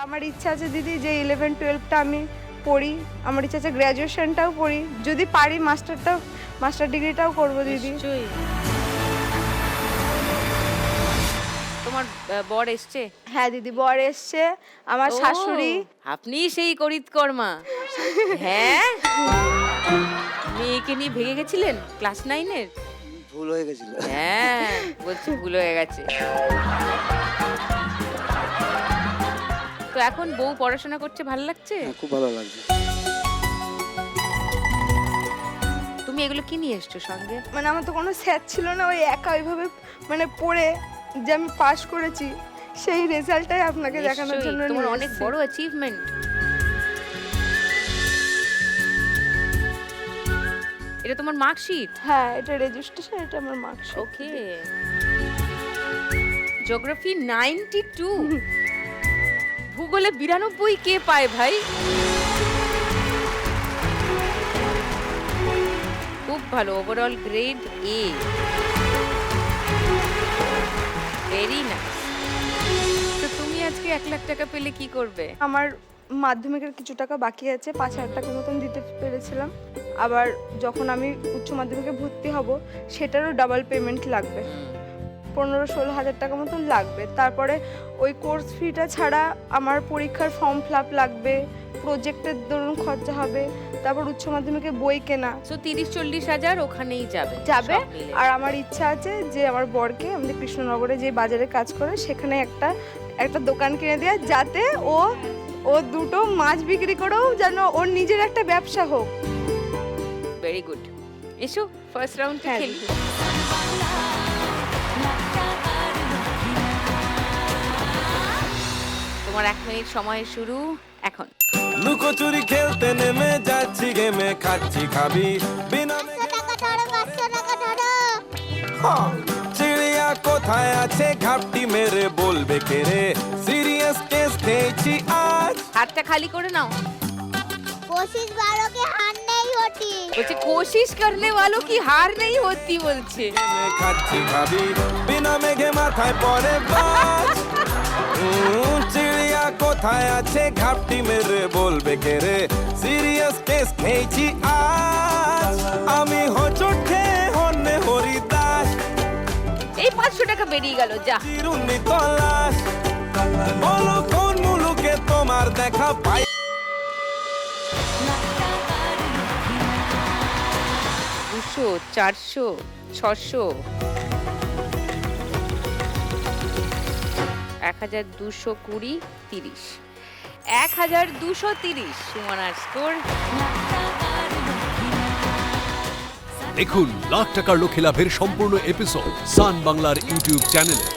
আমার ইচ্ছা আছে দিদি যে 11-12টা আমি পড়ি, আমার ইচ্ছা আছে গ্র্যাজুয়েশনটাও পড়ি, যদি পারি মাস্টার ডিগ্রিটাও করব দিদি। নিশ্চয়ই। তোমার বর এসছে? হ্যাঁ দিদি, বর এসছে, আমার ও, শাশুড়ি। আপনি সেই করিতকর্মা। হ্যাঁ, মেয়েকে নিয়ে ভেগে গেছিলেন ক্লাস 9-এর? ভুল হয়ে গেছিল। হ্যাঁ, বলছি ভুল হয়ে গেছে। তো এখন বউ পড়াশোনা করছে, ভালো লাগছে? হ্যাঁ, খুব ভালো লাগছে। তুমি এগুলো কি নিয়ে এসছো সঙ্গে? মানে আমার তো কোনো স্যার ছিল না, ওই একা ওইভাবে মানে পড়ে যে আমি পাশ করেছি, সেই রেজাল্টটাই আপনাকে দেখানোর নিশ্চয়ই, জন্য তোমার নিয়ে অনেক এসেছি। বড় অ্যাচিভমেন্ট। এটা তোমার মার্কশিট? হ্যাঁ, এটা রেজিস্ট্রেশন, এটা আমার মার্কশিট। ওকে। জিওগ্রাফি 92, ভূগোলে 92 কে পায় ভাই? খুব ভালো, overall grade A. Very nice. তো তুমি আজকে 1 লাখ টাকা পেলে কি করবে? আমার মাধ্যমিকের কিছু টাকা বাকি আছে, 5,000 টাকার মতন দিতে পেরেছিলাম। আবার যখন আমি উচ্চ মাধ্যমিকে ভর্তি হব, সেটারও ডাবল পেমেন্ট লাগবে, 15-16 হাজার টাকা মতন লাগবে। তারপরে ওই কোর্স ফিটা ছাড়া আমার পরীক্ষার ফর্ম ফিল আপ লাগবে, প্রজেক্টের ধরুন খরচা হবে, তারপর উচ্চ মাধ্যমিকে বই কেনা সো 30-40 হাজার ওখানেই যাবে। যাবে। সব মিলে। আর আমার ইচ্ছা আছে যে আমার বরকে আমাদের কৃষ্ণনগরে যে বাজারে কাজ করে সেখানে একটা দোকান কিনে দেওয়া, যাতে ও দুটো মাছ বিক্রি করেও যেন ওর নিজের একটা ব্যবসা হোক। Very good. এসো ফার্স্ট রাউন্ডে হ্যাঁ, খেলি। তোমার 1 মিনিট সময় শুরু এখন। লুকোচুরি খেলতে নেমে যাচ্ছি গেমে, খাচ্ছি খাবি বিনা চিড়িয়া কোথায় আছে ঘাপটি মেরে বলবে কে রে, সিরিয়াস কেস খেয়েছি আজ। হাতটা খালি করে নাও। कोशिश वालों के हार नहीं होती। বলছে কোশিশ করনে वालों की हार नहीं होती বলছে। খাচ্ছি খাবি বিনা মেঘে মাথায় পড়ে বাজ। চিড়িয়া কোথায় আছে ঘাপটি মেরে বলবে কে রে, সিরিয়াস কেস খেয়েছি আজ। আমি হোঁচট খেয়ে হন্যে হরিদাস, এই 500 টাকা বেরিয়ে গেল, যা। চিরুনি তলাশ, বলো কোন মুলুকে তোমার দেখা পাই। 200, 400, 600, 1220, 30, 1230। সুমনার স্কোর। দেখুন লাখ টাকার লক্ষ্যে লাভের সম্পূর্ণ এপিসোড সান বাংলার ইউটিউব চ্যানেলে।